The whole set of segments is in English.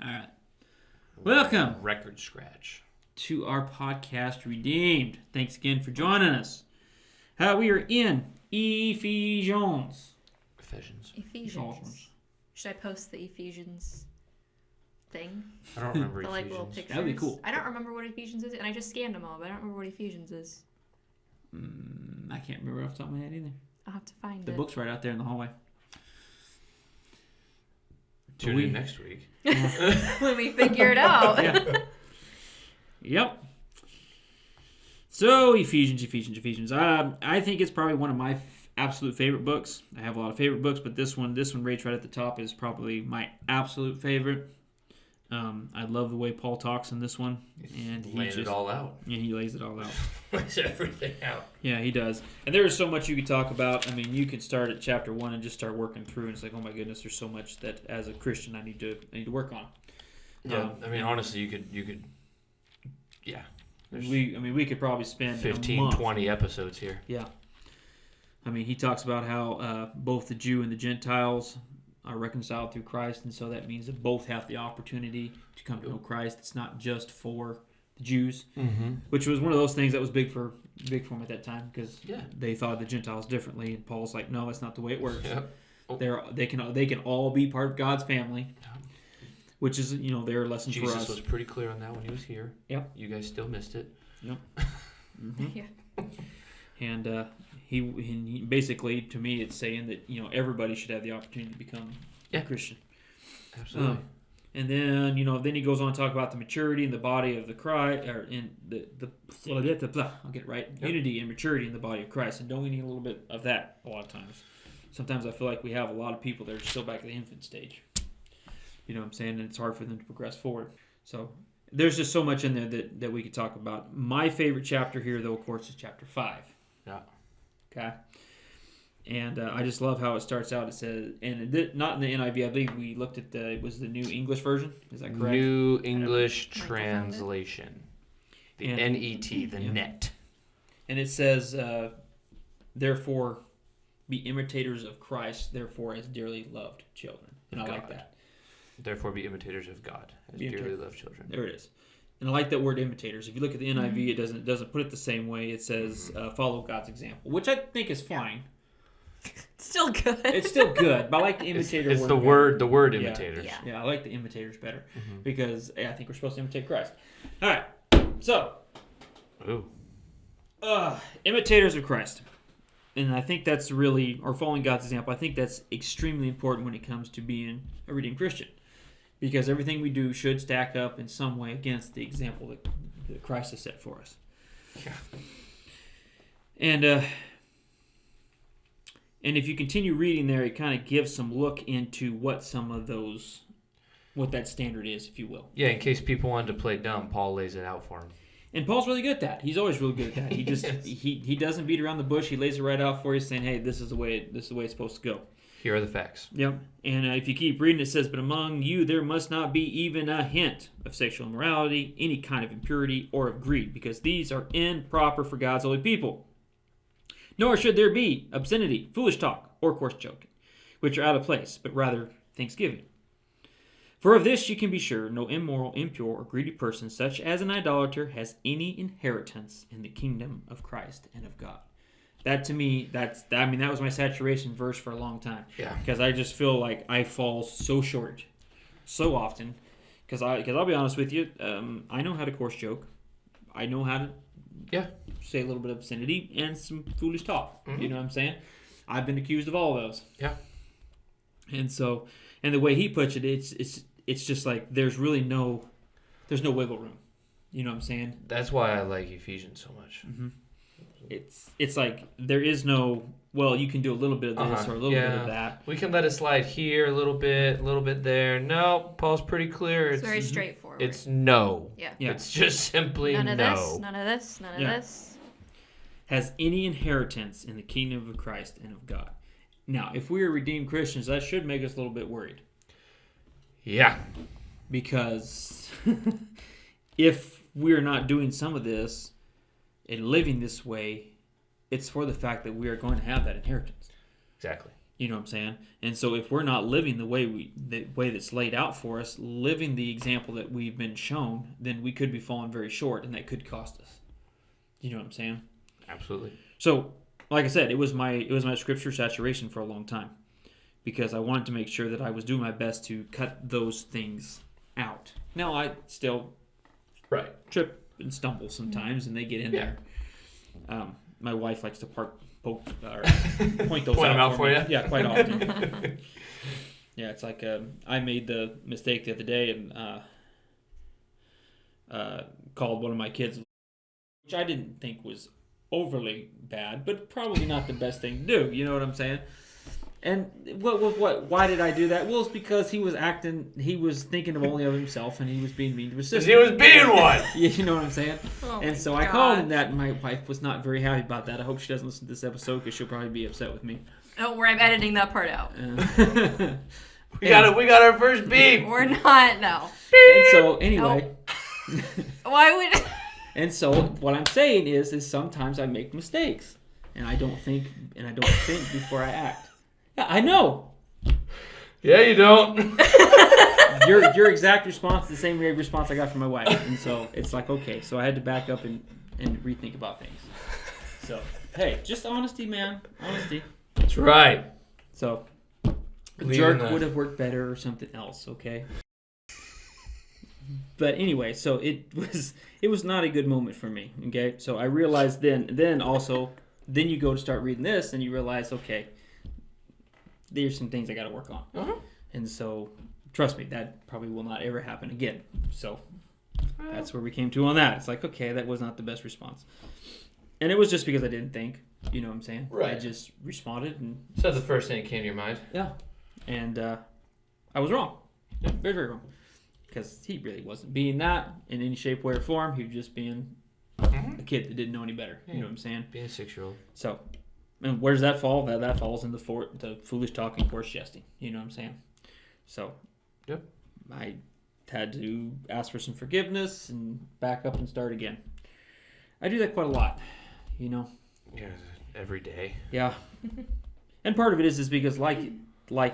All right. Welcome Record scratch. to our podcast, Redeemed. Thanks again for joining us. We are in Ephesians. Ephesians. Should I post the Ephesians thing? I don't remember The Ephesians. little pictures. That'd be cool. I don't remember what Ephesians is, and I just scanned them all, but I don't remember what Ephesians is. I can't remember off the top of my head either. I'll have to find The it. book's right out there in the hallway. Tune in next week. When we figure it out. Yeah. Yep. So, Ephesians. I think it's probably one of my absolute favorite books. I have a lot of favorite books, but this one rates right at the top, is probably my absolute favorite. I love the way Paul talks in this one, and he lays it all out. Yeah, he lays it all out. Lays everything out. Yeah, he does. And there is so much you could talk about. I mean, you could start at chapter 1 and just start working through, and it's like, oh my goodness, there's so much that as a Christian I need to work on. Yeah, I mean, honestly, you could. Yeah. We could probably spend 15, 20 episodes here. Yeah. I mean, he talks about how both the Jew and the Gentiles are reconciled through Christ, and so that means that both have the opportunity to come to know Christ. It's not just for the Jews, which was one of those things that was big for him at that time, because they thought of the Gentiles differently, and Paul's like, no, that's not the way it works. Yep. Oh. They can all be part of God's family, which is their lesson for us. Jesus was pretty clear on that when he was here. Yep. You guys still missed it. Yep. Yeah. And he basically, to me, it's saying that everybody should have the opportunity to become a Christian. Absolutely. And then then he goes on to talk about the maturity in the body of the Christ, or in I'll get it right. Yep. Unity and maturity in the body of Christ, and don't we need a little bit of that a lot of times? Sometimes I feel like we have a lot of people that are still back at the infant stage. You know what I'm saying? And it's hard for them to progress forward. So there's just so much in there that we could talk about. My favorite chapter here, though, of course, is chapter 5. Yeah. Okay. And I just love how it starts out. It says, and not in the NIV, I believe we looked at it was the New English version. Is that correct? New English translation. The NET, the net. And it says, therefore, be imitators of Christ, therefore, as dearly loved children. And I like that. Therefore, be imitators of God, as dearly loved children. There it is. And I like that word imitators. If you look at the NIV, it doesn't put it the same way. It says follow God's example, which I think is fine. It's still good. It's still good, but I like the imitator it's word. the word imitators. Yeah, I like the imitators better because I think we're supposed to imitate Christ. All right, so imitators of Christ. And I think that's really, or following God's example, I think that's extremely important when it comes to being a redeemed Christian. Because everything we do should stack up in some way against the example that Christ has set for us. Yeah. And if you continue reading there, it kind of gives some look into what that standard is, if you will. Yeah, in case people wanted to play dumb, Paul lays it out for them. And Paul's really good at that. He's always really good at that. He just he doesn't beat around the bush. He lays it right out for you, saying, "Hey, this is the way it's supposed to go." Here are the facts. Yep. And if you keep reading, it says, "But among you there must not be even a hint of sexual immorality, any kind of impurity, or of greed, because these are improper for God's holy people. Nor should there be obscenity, foolish talk, or coarse joking, which are out of place, but rather thanksgiving. For of this you can be sure, no immoral, impure, or greedy person, such as an idolater, has any inheritance in the kingdom of Christ and of God." That to me, that was my saturation verse for a long time. Yeah. Because I just feel like I fall so short, so often. Because I'll be honest with you, I know how to coarse joke. I know how to say a little bit of obscenity and some foolish talk. You know what I'm saying? I've been accused of all of those. Yeah. And so, and the way he puts it, it's just like there's no wiggle room. You know what I'm saying? That's why I like Ephesians so much. Mm-hmm. It's like there is no, well, you can do a little bit of this or a little bit of that. We can let it slide here a little bit there. No, Paul's pretty clear. It's very straightforward. It's no. Yeah. It's just simply none of no. None of this. Has any inheritance in the kingdom of Christ and of God. Now, if we are redeemed Christians, that should make us a little bit worried. Yeah. Because if we're not doing some of this and living this way, it's for the fact that we are going to have that inheritance. Exactly. You know what I'm saying? And so if we're not living the way that's laid out for us, living the example that we've been shown, then we could be falling very short, and that could cost us. You know what I'm saying? Absolutely. So, like I said, it was my scripture saturation for a long time, because I wanted to make sure that I was doing my best to cut those things out. Now I still trip and stumble sometimes, and they get in there. My wife likes to point those out for me. you. Yeah, quite often. Yeah, it's like I made the mistake the other day and called one of my kids, which I didn't think was overly bad, but probably not the best thing to do. You know what I'm saying? And what? Why did I do that? Well, it's because he was thinking only of himself, and he was being mean to his sister. He was being one. You know what I'm saying? Oh and so my I God. called him that, and my wife was not very happy about that. I hope she doesn't listen to this episode, because she'll probably be upset with me. Don't worry, I'm editing that part out. We got our first beep. We're not, no. And so anyway, Why would... and so what I'm saying is sometimes I make mistakes, and I don't think before I act. Yeah, I know. Yeah, you don't. Your exact response is the same response I got from my wife, and so it's like, okay, so I had to back up and rethink about things. So hey, just honesty, man, honesty. That's right. So Believe in jerk that. would have worked better or something else, okay? But anyway, so it was not a good moment for me, okay? So I realized then you go to start reading this and you realize, okay, there's some things I got to work on. Uh-huh. And so trust me, that probably will not ever happen again. So that's where we came to on that. It's like, okay, that was not the best response. And it was just because I didn't think, you know what I'm saying? Right. I just responded and So that's the first thing that came to your mind. yeah. And I was wrong. Yeah, very, very wrong. Because he really wasn't being that in any shape, way, or form. He was just being a kid that didn't know any better. You know what I'm saying? Being a 6-year-old. So, and where does that fall? That falls in the foolish talking, coarse jesting. You know what I'm saying? So, Yep. I had to ask for some forgiveness and back up and start again. I do that quite a lot, you know? Yeah, every day. Yeah. And part of it is because like,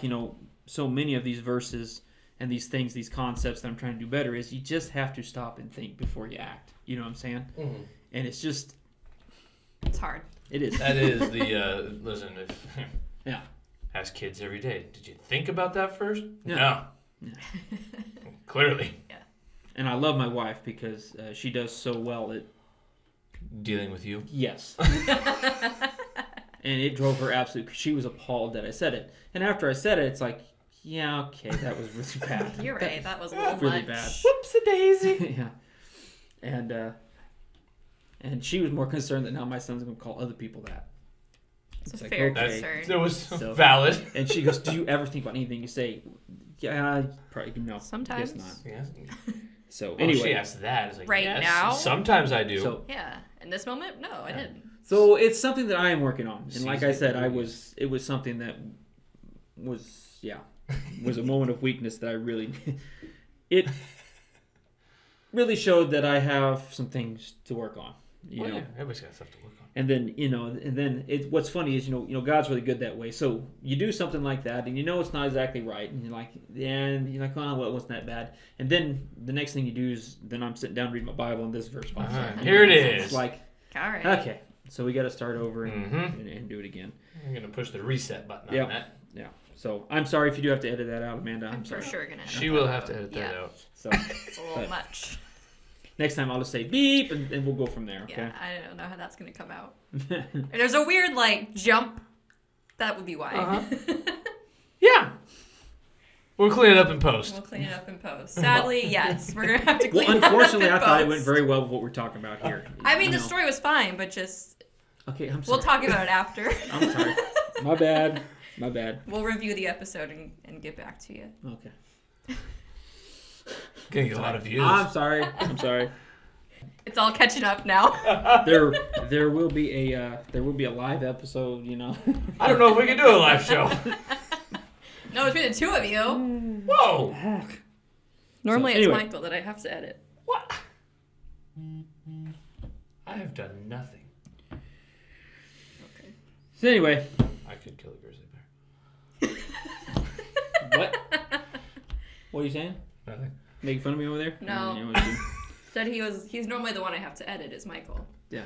you know, so many of these verses and these things, these concepts that I'm trying to do better is you just have to stop and think before you act. You know what I'm saying? Mm-hmm. And it's just... It's hard. It is. That is the, listen, Yeah. ask kids every day, did you think about that first? Yeah. No. Clearly. Yeah. And I love my wife because she does so well at... Dealing with you? Yes. And it drove her absolutely... She was appalled that I said it. And after I said it, it's like, yeah, okay, that was really bad. You're right. That was a little really much. bad. Whoopsie-daisy. Yeah. And she was more concerned that now my son's going to call other people that. It's a like, fair okay. concern. That was So- valid. And she goes, do you ever think about anything you say? Yeah, probably no. Sometimes. Guess not. Yes. So Well, anyway. she asked that. It's like, Right yes, now? Sometimes I do. So, Yeah. In this moment, no, I didn't. so it's something that I am working on. And like I Season said, degrees. it was something that was a moment of weakness that I really, it really showed that I have some things to work on. You Well, know. yeah, everybody's got stuff to work on. And then what's funny is you know God's really good that way. So you do something like that, and you know it's not exactly right, and you're like, oh, well, it wasn't that bad. And then the next thing you do is then I'm sitting down reading my Bible, and this verse pops up. Here it It's is. like, All right. okay, so we got to start over Mhm. and do it again. I'm going to push the reset button Yep. on that. Yeah. So I'm sorry if you do have to edit that out, Amanda. I'm I'm for sorry. sure gonna. She will have to edit that Yeah. out. So It's a little But- much. next time I'll just say beep, and we'll go from there. Okay. Yeah, I don't know how that's gonna come out. There's a weird jump. That would be why. Uh-huh. Yeah. We'll clean it up in post. We'll clean it up in post. Sadly, yes, we're gonna have to clean Well, it up unfortunately, in I thought it post. went very well with what we're talking about here. I mean, You the know. story was fine, but just Okay, I'm sorry. we'll talk about it after. I'm sorry. My bad. My bad. We'll review the episode and get back to you. Okay. Gonna get a lot of views. I'm sorry. I'm sorry. It's all catching up now. There will be a live episode. You know. I don't know if we can do a live show. No, it's between the two of you. Whoa. Normally, So, it's anyway. Michael that I have to edit. What? I have done nothing. Okay. So anyway, I could kill a grizzly bear. What are you saying? Nothing. Making fun of me over there? No. You know what I mean? Said he's normally the one I have to edit is Michael. Yeah.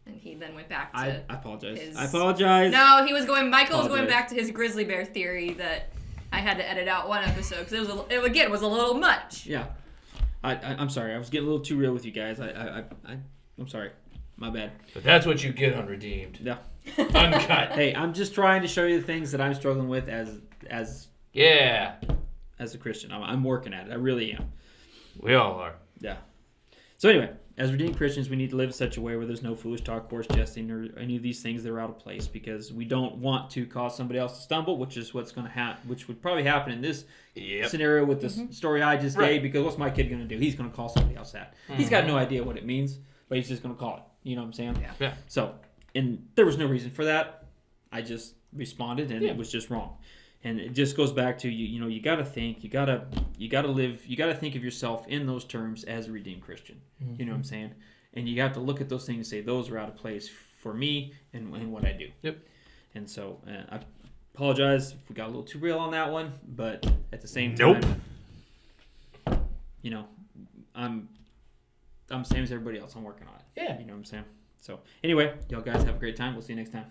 And he then went back to I apologize. his- I apologize. No, Michael was going Apologize. back to his grizzly bear theory that I had to edit out one episode because it was a little much. Yeah. I'm sorry. I was getting a little too real with you guys. I'm sorry. My bad. But that's what you get on Redeemed. Yeah. Uncut. Hey, I'm just trying to show you the things that I'm struggling with as Yeah. a Christian. I'm working at it. I really am. We all are. Yeah. So anyway, as redeemed Christians, we need to live in such a way where there's no foolish talk, coarse jesting, or any of these things that are out of place, because we don't want to cause somebody else to stumble, which is what's going to happen, which would probably happen in this scenario with the story I just gave. Because what's my kid going to do? He's going to call somebody else that. He's got no idea what it means, but he's just going to call it. You know what I'm saying? Yeah. So, and there was no reason for that. I just responded, and it was just wrong. And it just goes back to you got to think, you got to live, you got to think of yourself in those terms as a redeemed Christian. You know what I'm saying? And you have to look at those things and say those are out of place for me and what I do. Yep. And so I apologize if we got a little too real on that one, but at the same time, I'm same as everybody else. I'm working on it. Yeah. You know what I'm saying? So anyway, y'all guys have a great time. We'll see you next time.